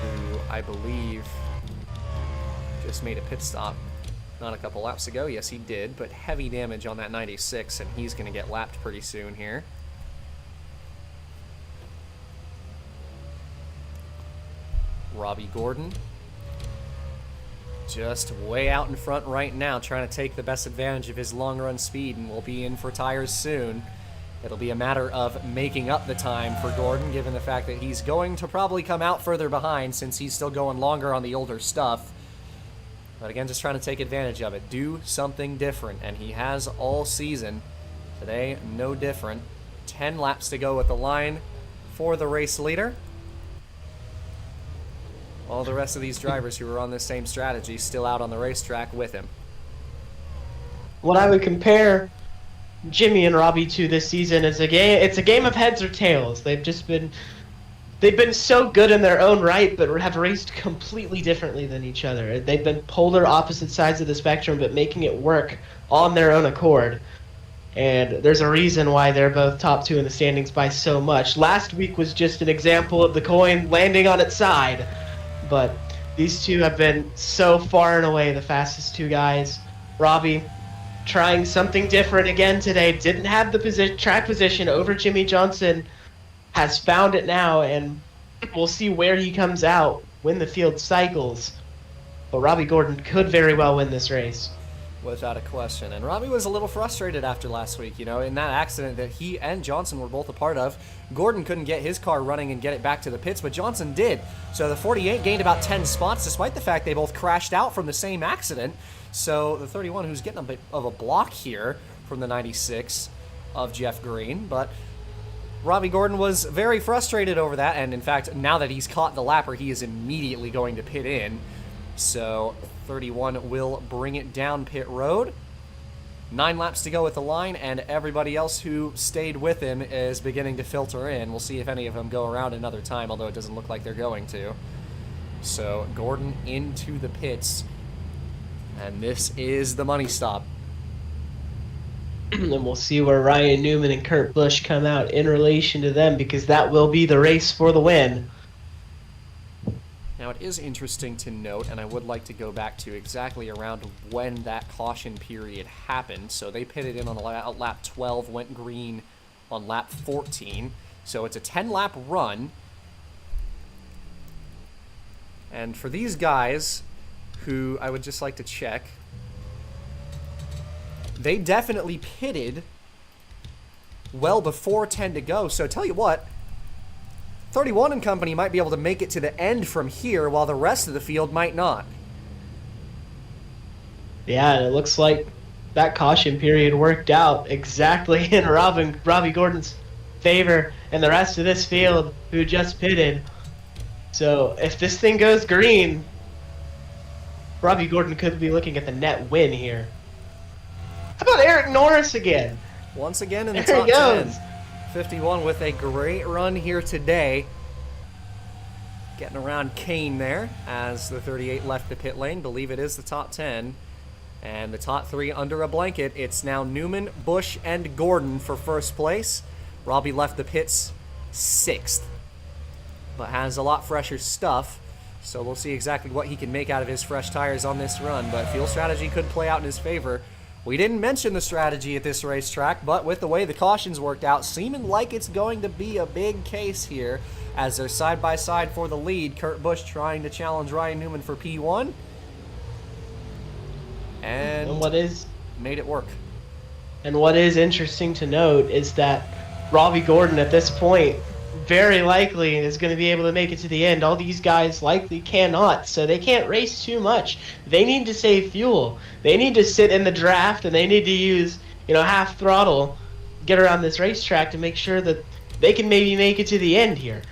Who I believe just made a pit stop not a couple laps ago. Yes, he did, but heavy damage on that 96, and he's going to get lapped pretty soon here. Robbie Gordon just way out in front right now, trying to take the best advantage of his long run speed, and will be in for tires soon. It'll be a matter of making up the time for Gordon, given the fact that he's going to probably come out further behind since he's still going longer on the older stuff. But again, just trying to take advantage of it. Do something different, and he has all season. Today, no different. 10 laps to go at the line for the race leader. All the rest of these drivers who are on this same strategy still out on the racetrack with him. What I would compare Jimmy and Robbie to this season is it's a game of heads or tails. They've been so good in their own right, but have raced completely differently than each other. They've been polar opposite sides of the spectrum, but making it work on their own accord. And there's a reason why they're both top 2 in the standings by so much. Last week was just an example of the coin landing on its side. But these two have been so far and away the fastest 2 guys. Robbie trying something different again today. Didn't have the track position over Jimmy Johnson. Has found it now, and we'll see where he comes out when the field cycles. But Robbie Gordon could very well win this race. Without a question. And Robbie was a little frustrated after last week, you know, in that accident that he and Johnson were both a part of. Gordon couldn't get his car running and get it back to the pits, but Johnson did. So the 48 gained about 10 spots, despite the fact they both crashed out from the same accident. So the 31, who's getting a bit of a block here from the 96 of Jeff Green, but Robbie Gordon was very frustrated over that, and in fact, now that he's caught the lapper, he is immediately going to pit in. So 31 will bring it down pit road. 9 laps to go at the line, and everybody else who stayed with him is beginning to filter in. We'll see if any of them go around another time, although it doesn't look like they're going to. So Gordon into the pits, and this is the money stop. And we'll see where Ryan Newman and Kurt Busch come out in relation to them, because that will be the race for the win. Now, it is interesting to note, and I would like to go back to exactly around when that caution period happened. So they pitted in on lap 12, went green on lap 14. So it's a 10-lap run. And for these guys, who I would just like to check, they definitely pitted well before 10 to go. So tell you what, 31 and company might be able to make it to the end from here, while the rest of the field might not. Yeah, and it looks like that caution period worked out exactly in Robbie Gordon's favor and the rest of this field who just pitted. So if this thing goes green, Robbie Gordon could be looking at the net win here. How about Eric Norris again? Once again in the There top he 10. goes. 51 with a great run here today. Getting around Kane there as the 38 left the pit lane. Believe it is the top 10. And the top 3 under a blanket. It's now Newman, Busch, and Gordon for first place. Robbie left the pits 6th, but has a lot fresher stuff. So we'll see exactly what he can make out of his fresh tires on this run. But fuel strategy could play out in his favor. We didn't mention the strategy at this racetrack, but with the way the cautions worked out, seeming like it's going to be a big case here as they're side-by-side for the lead. Kurt Busch trying to challenge Ryan Newman for P1. And what is made it work. And what is interesting to note is that Robbie Gordon at this point very likely is going to be able to make it to the end. All these guys likely cannot, so they can't race too much. They need to save fuel. They need to sit in the draft, and they need to use, half throttle, get around this racetrack to make sure that they can maybe make it to the end here.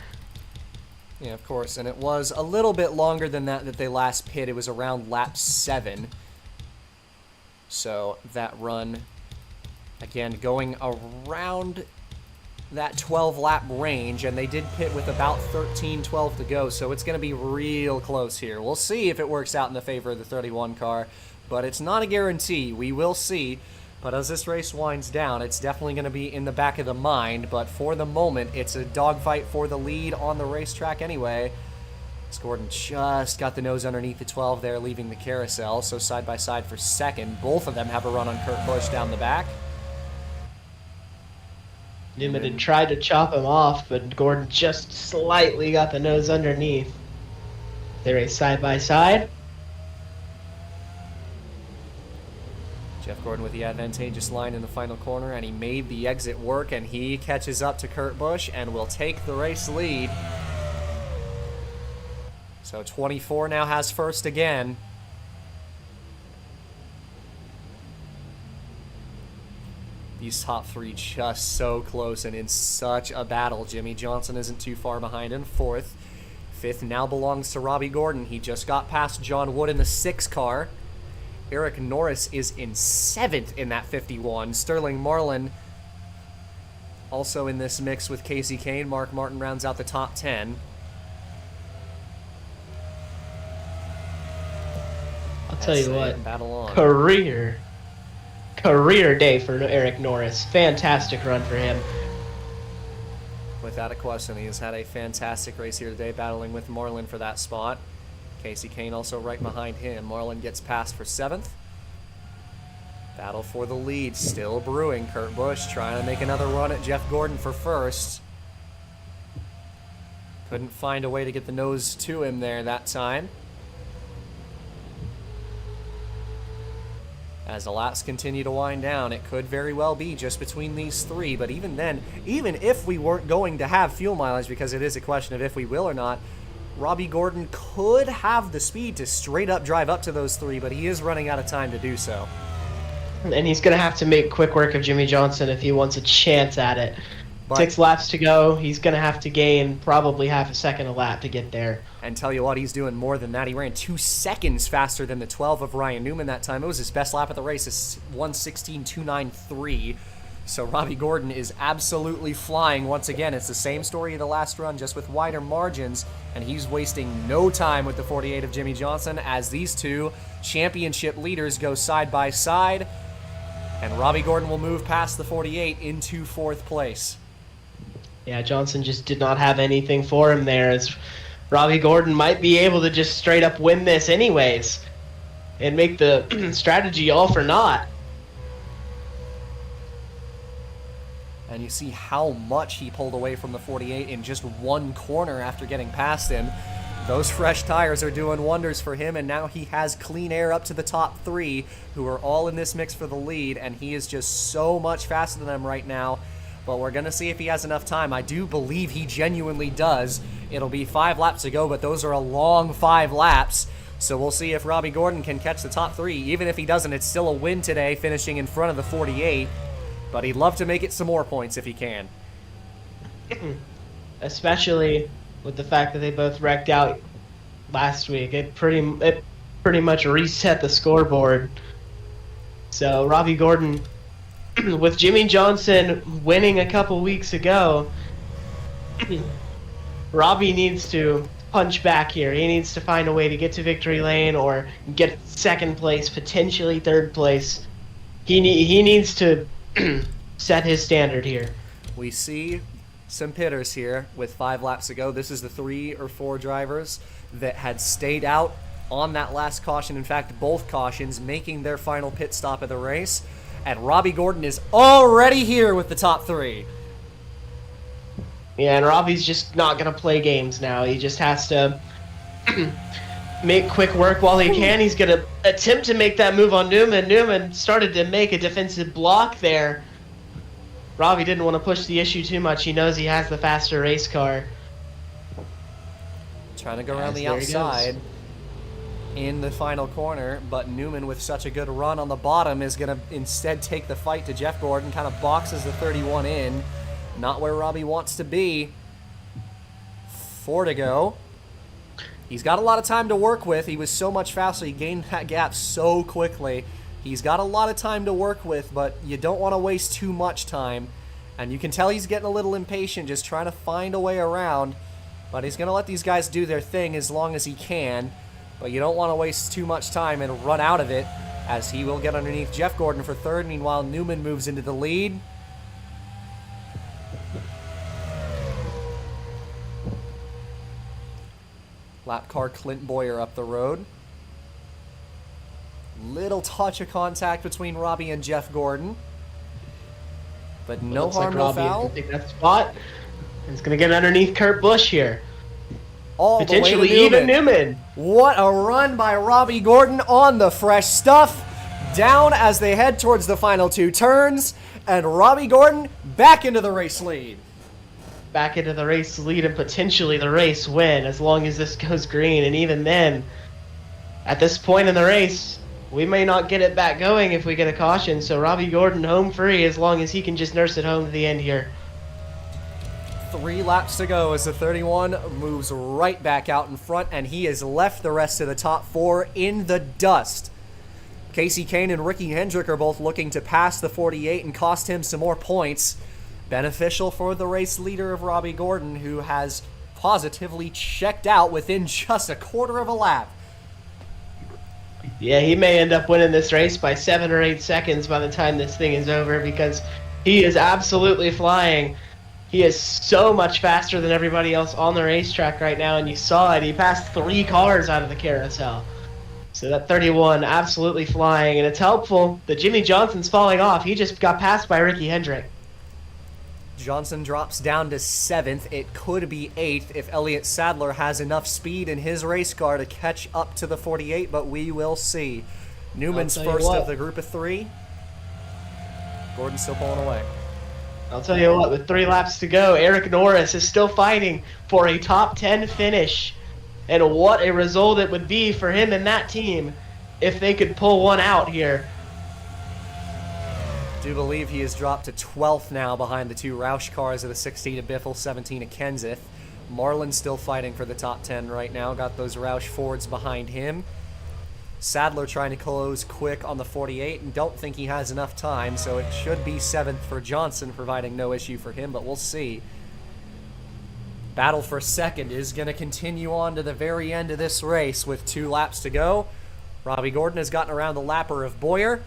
Yeah, of course, and it was a little bit longer than that they last pit. It was around lap 7. So that run, again, going around that 12-lap range, and they did pit with about 13-12 to go, so it's going to be real close here. We'll see if it works out in the favor of the 31 car, but it's not a guarantee. We will see, but as this race winds down, it's definitely going to be in the back of the mind, but for the moment, it's a dogfight for the lead on the racetrack anyway. Gordon just got the nose underneath the 12 there, leaving the carousel, so side-by-side for second. Both of them have a run on Kurt Busch down the back. Newman had tried to chop him off, but Gordon just slightly got the nose underneath. They race side-by-side. Jeff Gordon with the advantageous line in the final corner, and he made the exit work, and he catches up to Kurt Busch and will take the race lead. So 24 now has first again. These top 3 just so close and in such a battle. Jimmy Johnson isn't too far behind in 4th. 5th now belongs to Robbie Gordon. He just got past John Wood in the 6 car. Eric Norris is in 7th in that 51. Sterling Marlin also in this mix with Casey Kane. Mark Martin rounds out the top 10. I'll tell you what, battle on. career day for Eric Norris. Fantastic run for him. Without a question, he has had a fantastic race here today, battling with Marlin for that spot. Casey Kane also right behind him. Marlin gets past for 7th. Battle for the lead still brewing. Kurt Busch trying to make another run at Jeff Gordon for first. Couldn't find a way to get the nose to him there that time. As the laps continue to wind down, it could very well be just between these 3, but even then, even if we weren't going to have fuel mileage, because it is a question of if we will or not, Robbie Gordon could have the speed to straight up drive up to those 3, but he is running out of time to do so. And he's going to have to make quick work of Jimmy Johnson if he wants a chance at it. But 6 laps to go. He's going to have to gain probably half a second a lap to get there. And tell you what, he's doing more than that. He ran 2 seconds faster than the 12 of Ryan Newman that time. It was his best lap of the race, is 1:16.293. So Robbie Gordon is absolutely flying once again. It's the same story of the last run, just with wider margins, and he's wasting no time with the 48 of Jimmy Johnson as these 2 championship leaders go side by side, and Robbie Gordon will move past the 48 into 4th place. Yeah, Johnson just did not have anything for him there, as Robbie Gordon might be able to just straight up win this anyways and make the strategy all for naught. And you see how much he pulled away from the 48 in just 1 corner after getting past him. Those fresh tires are doing wonders for him, and now he has clean air up to the top 3, who are all in this mix for the lead, and he is just so much faster than them right now. But we're going to see if he has enough time. I do believe he genuinely does. It'll be 5 laps to go, but those are a long 5 laps. So we'll see if Robbie Gordon can catch the top 3. Even if he doesn't, it's still a win today, finishing in front of the 48. But he'd love to make it some more points if he can. Especially with the fact that they both wrecked out last week. It pretty much reset the scoreboard. So Robbie Gordon, with Jimmy Johnson winning a couple weeks ago, Robbie needs to punch back here. He needs to find a way to get to victory lane or get second place, potentially third place. He needs to set his standard here. We see some pitters here with 5 laps to go. This is the 3 or 4 drivers that had stayed out on that last caution. In fact, both cautions, making their final pit stop of the race. And Robbie Gordon is already here with the top 3. Yeah, and Robbie's just not going to play games now. He just has to make quick work while he can. He's going to attempt to make that move on Newman. Newman started to make a defensive block there. Robbie didn't want to push the issue too much. He knows he has the faster race car. Trying to go around the outside in the final corner, but Newman, with such a good run on the bottom, is going to instead take the fight to Jeff Gordon, kind of boxes the 31 in. Not where Robbie wants to be. 4 to go. He's got a lot of time to work with. He was so much faster. He gained that gap so quickly. He's got a lot of time to work with, but you don't want to waste too much time. And you can tell he's getting a little impatient, just trying to find a way around. But he's going to let these guys do their thing as long as he can. But you don't want to waste too much time and run out of it, as he will get underneath Jeff Gordon for 3rd. Meanwhile, Newman moves into the lead. Lap car Clint Boyer up the road. Little touch of contact between Robbie and Jeff Gordon. But no harm, no foul. Take that spot. He's going to get underneath Kurt Busch here. All potentially the way to even Newman. What a run by Robbie Gordon on the fresh stuff. Down as they head towards the final 2 turns. And Robbie Gordon back into the race lead. Back into the race lead and potentially the race win as long as this goes green. And even then, at this point in the race, we may not get it back going if we get a caution. So Robbie Gordon home free as long as he can just nurse it home to the end here. 3 laps to go as the 31 moves right back out in front, and he has left the rest of the top 4 in the dust. Casey Kane and Ricky Hendrick are both looking to pass the 48 and cost him some more points. Beneficial for the race leader of Robbie Gordon, who has positively checked out within just a quarter of a lap. Yeah, he may end up winning this race by 7 or 8 seconds by the time this thing is over, because he is absolutely flying. He is so much faster than everybody else on the racetrack right now, and you saw it. He passed 3 cars out of the carousel. So that 31 absolutely flying, and it's helpful that Jimmy Johnson's falling off. He just got passed by Ricky Hendrick. Johnson drops down to 7th. It could be 8th if Elliott Sadler has enough speed in his race car to catch up to the 48, but we will see. Newman's first of the group of 3. Gordon's still pulling away. I'll tell you what, with 3 laps to go, Eric Norris is still fighting for a top 10 finish. And what a result it would be for him and that team if they could pull one out here. I do believe he has dropped to 12th now behind the 2 Roush cars of the 16 of Biffle, 17 of Kenseth. Marlin's still fighting for the top 10 right now. Got those Roush Fords behind him. Sadler trying to close quick on the 48 and don't think he has enough time, so it should be 7th for Johnson, providing no issue for him, but we'll see. Battle for 2nd is going to continue on to the very end of this race with 2 laps to go. Robbie Gordon has gotten around the lapper of Boyer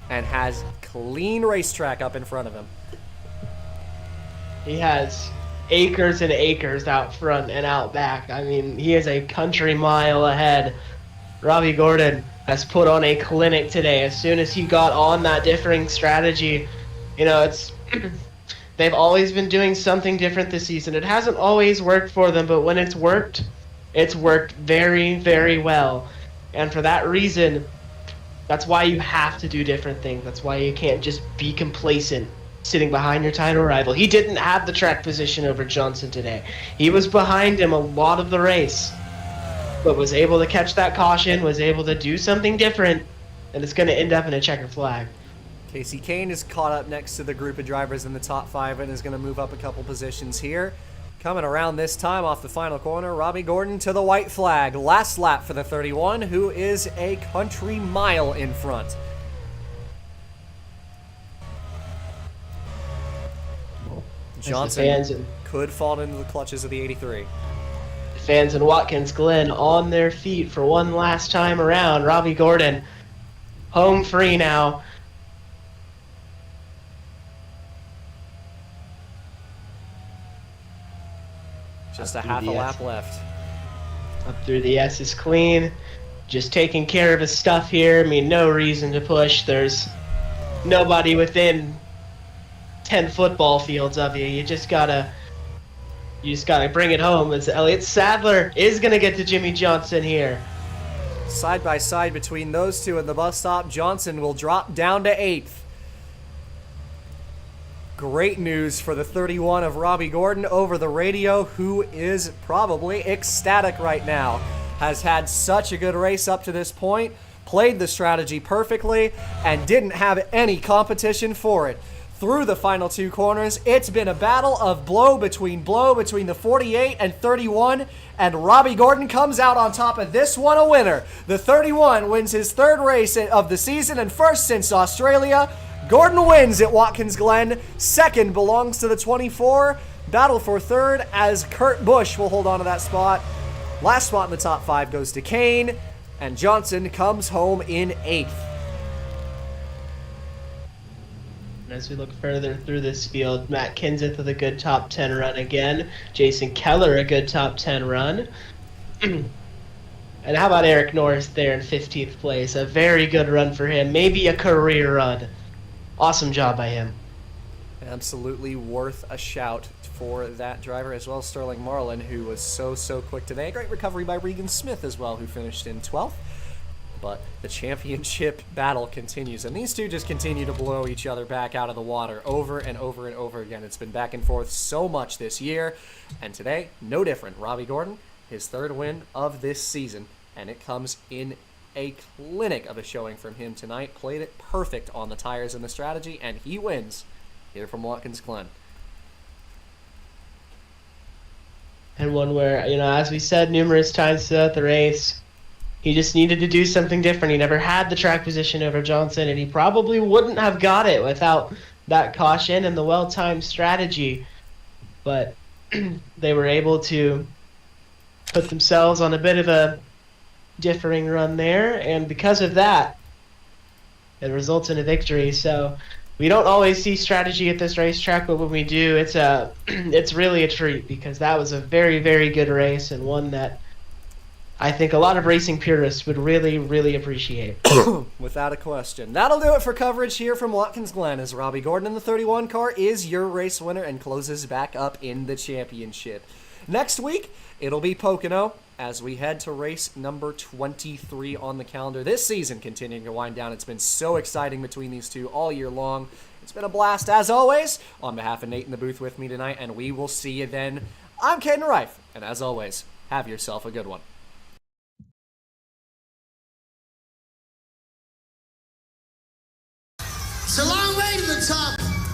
and has clean racetrack up in front of him. He has acres and acres out front and out back. I mean, he is a country mile ahead. Robbie Gordon has put on a clinic today. As soon as he got on that differing strategy, you know, it's they've always been doing something different this season. It hasn't always worked for them, but when it's worked, It's worked very, very well. And for that reason, that's why you have to do different things. That's why you can't just be complacent sitting behind your title rival. He didn't have the track position over Johnson today. He was behind him a lot of the race, but was able to catch that caution, was able to do something different, and it's going to end up in a checker flag. Casey Kane is caught up next to the group of drivers in the top 5 and is going to move up a couple positions here. Coming around this time off the final corner, Robbie Gordon to the white flag. Last lap for the 31, who is a country mile in front. Johnson could fall into the clutches of the 83. Fans in Watkins Glen on their feet for one last time around. Robbie Gordon home free now. Just a half a lap left. Up through the S is clean. Just taking care of his stuff here. I mean, no reason to push. There's nobody within 10 football fields of you. You just gotta bring it home. As Elliott Sadler is gonna get to Jimmy Johnson here. Side by side between those two at the bus stop, Johnson will drop down to 8th. Great news for the 31 of Robbie Gordon over the radio, who is probably ecstatic right now. Has had such a good race up to this point, played the strategy perfectly, and didn't have any competition for it. Through the final 2 corners, it's been a battle of blow between the 48 and 31, and Robbie Gordon comes out on top of this one a winner. The 31 wins his 3rd race of the season and 1st since Australia. Gordon wins at Watkins Glen. 2nd belongs to the 24. Battle for 3rd as Kurt Busch will hold on to that spot. Last spot in the top 5 goes to Kane, and Johnson comes home in 8th. As we look further through this field, Matt Kenseth with a good top 10 run again. Jason Keller a good top 10 run. And how about Eric Norris there in 15th place? A very good run for him. Maybe a career run. Awesome job by him. Absolutely worth a shout for that driver, as well as Sterling Marlin, who was so quick today. A great recovery by Regan Smith as well, who finished in 12th. But the championship battle continues, and these two just continue to blow each other back out of the water over and over and over again. It's been back and forth so much this year, and today, no different. Robbie Gordon, his 3rd win of this season, and it comes in a clinic of a showing from him tonight. Played it perfect on the tires and the strategy, and he wins here from Watkins Glen. And one where, as we said numerous times throughout the race, he just needed to do something different. He never had the track position over Johnson, and he probably wouldn't have got it without that caution and the well-timed strategy. But they were able to put themselves on a bit of a differing run there, and because of that, it results in a victory. So we don't always see strategy at this racetrack, but when we do, it's really a treat, because that was a very, very good race, and one that I think a lot of racing purists would really, really appreciate. Without a question. That'll do it for coverage here from Watkins Glen, as Robbie Gordon in the 31 car is your race winner and closes back up in the championship. Next week, it'll be Pocono as we head to race number 23 on the calendar. This season continuing to wind down. It's been so exciting between these two all year long. It's been a blast as always. On behalf of Nate in the booth with me tonight, and we will see you then. I'm Caden Reif, and as always, have yourself a good one. It's a long way to the top.